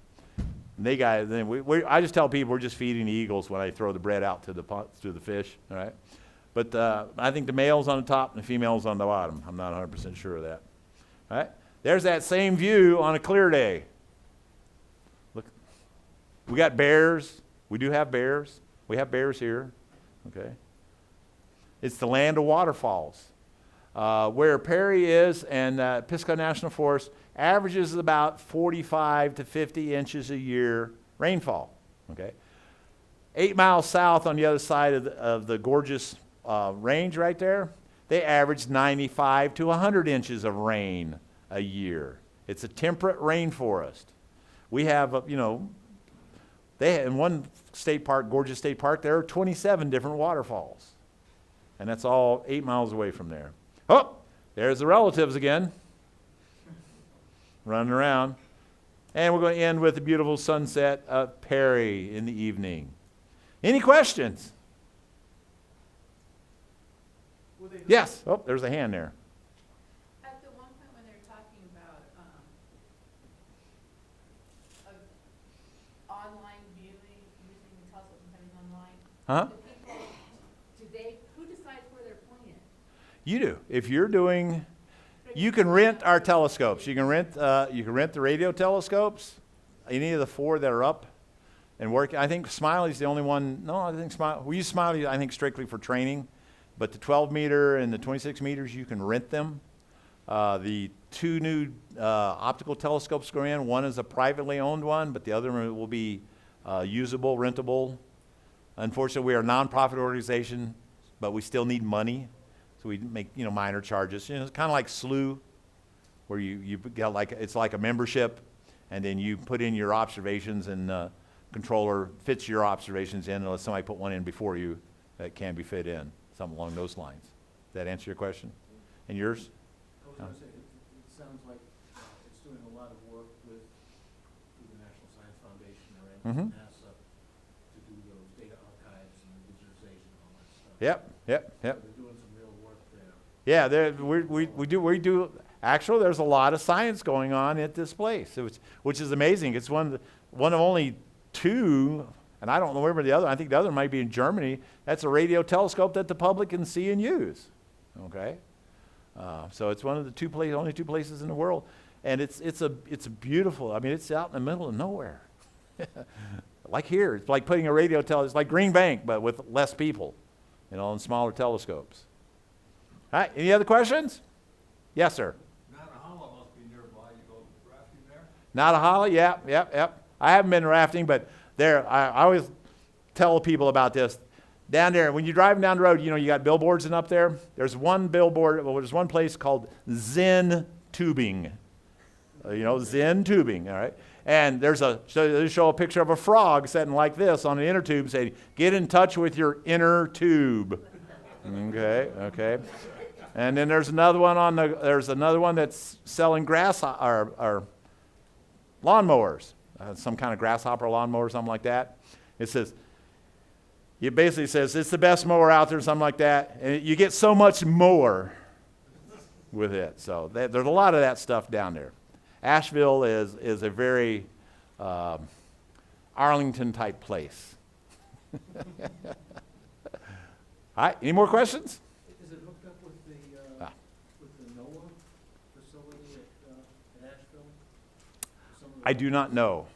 And I just tell people we're just feeding the eagles when I throw the bread out to the fish, all right? But I think the male's on the top and the female's on the bottom. I'm not 100% sure of that. All right? There's that same view on a clear day. Look, we got bears. We do have bears. We have bears here, okay? It's the land of waterfalls. Where PARI is and Pisgah National Forest averages about 45 to 50 inches a year rainfall. Okay, 8 miles south on the other side of the gorgeous range right there, they average 95 to 100 inches of rain a year. It's a temperate rainforest. We have, in one state park, gorgeous state park, there are 27 different waterfalls. And that's all 8 miles away from there. Oh, there's the relatives again, running around. And we're going to end with the beautiful sunset of PARI in the evening. Any questions? Yes. Oh, there's a hand there. At the one point when they're talking about online viewing, using the telescope and things online, Huh? who decides where they're pointing? You do. If you're doing, you can rent our telescopes. You can rent the radio telescopes, any of the 4 that are up and work. I think Smiley's the only one. No, I think we use Smiley, I think, strictly for training. But the 12 meter and the 26 meters, you can rent them. The 2 new optical telescopes go in. One is a privately owned one, but the other one will be usable, rentable. Unfortunately, we are a nonprofit organization, but we still need money. So we make, minor charges. It's kind of like SLU, where you get it's like a membership, and then you put in your observations, and the controller fits your observations in unless somebody put one in before you that can be fit in, something along those lines. Does that answer your question? And yours? I was going to say, it sounds like it's doing a lot of work with the National Science Foundation or NASA to do those data archives and visualization and all that stuff. Yep. So they're doing some real work there. Yeah, we do. Actually, there's a lot of science going on at this place, which is amazing. It's one of only two, and I don't remember the other. I think the other might be in Germany. That's a radio telescope that the public can see and use. Okay, so it's one of the only two places in the world, and it's a beautiful. I mean, it's out in the middle of nowhere. Like here, it's like putting a radio telescope. It's like Green Bank, but with less people, and smaller telescopes. All right, any other questions? Yes, sir. Natahala must be nearby. You go rafting there? Natahala, yep. I haven't been rafting, but there, I always tell people about this. Down there, when you're driving down the road, you got billboards and up there. There's one billboard, there's one place called Zen Tubing. Zen Tubing, all right? And so they show a picture of a frog sitting like this on an inner tube saying, get in touch with your inner tube. Okay. And then there's another one that's selling or lawnmowers, some kind of grasshopper lawnmower, something like that. It basically says it's the best mower out there, something like that, and you get so much more with it. So there's a lot of that stuff down there. Asheville is a very Arlington type place. All right, any more questions? Is it hooked up with the NOAA facility at Asheville? I do not know.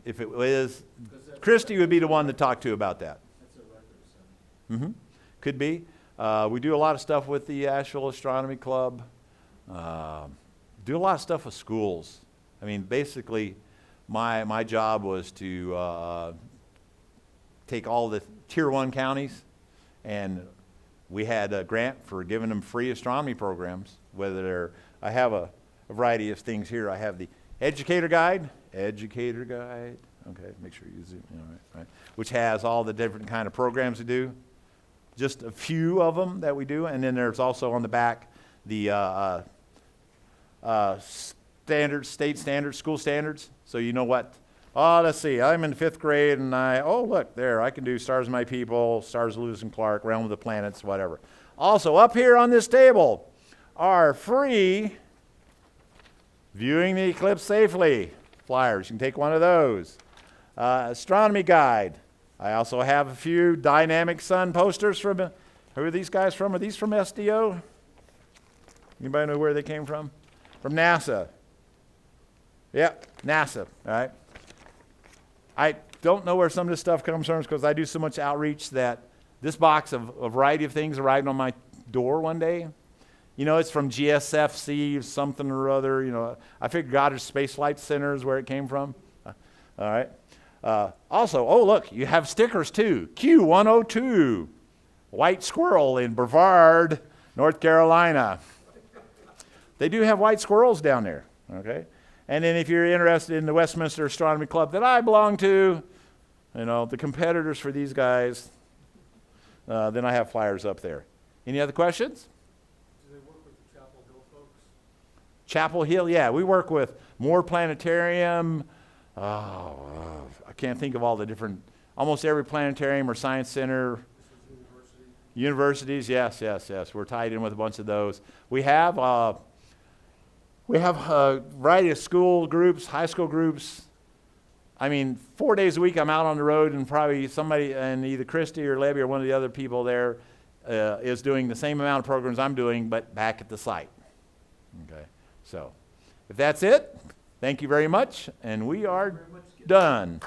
If it is, Christy would be the one to talk to about that. That's a record center. Could be. We do a lot of stuff with the Asheville Astronomy Club. Do a lot of stuff with schools. I mean, basically, my job was to take all the Tier 1 counties, and we had a grant for giving them free astronomy programs. I have a variety of things here. I have the Educator Guide. Okay, make sure you zoom in, right? Which has all the different kind of programs we do. Just a few of them that we do, and then there's also on the back the state standards, school standards. So you know what? Oh, let's see. I'm in 5th grade, and look there. I can do Stars of My People, Stars of Lewis and Clark, Realm of the Planets, whatever. Also, up here on this table are free Viewing the Eclipse Safely flyers. You can take one of those. Astronomy Guide. I also have a few Dynamic Sun posters from, who are these guys from? Are these from SDO? Anybody know where they came from? From NASA. Yep, NASA, all right. I don't know where some of this stuff comes from because I do so much outreach that this box of a variety of things arrived on my door one day. It's from GSFC, something or other. I figured Goddard Space Flight Center is where it came from. All right. Also, look, you have stickers too. Q102, White Squirrel in Brevard, North Carolina. They do have white squirrels down there, okay? And then if you're interested in the Westminster Astronomy Club that I belong to, the competitors for these guys, then I have flyers up there. Any other questions? Do they work with the Chapel Hill folks? Chapel Hill, yeah. We work with Moore Planetarium. I can't think of all the different, almost every planetarium or science center. Universities, yes. We're tied in with a bunch of those. We have a variety of school groups, high school groups. I mean, 4 days a week I'm out on the road, and probably somebody, and either Christy or Lebby or one of the other people there is doing the same amount of programs I'm doing, but back at the site. Okay, so if that's it, thank you very much, and we are done.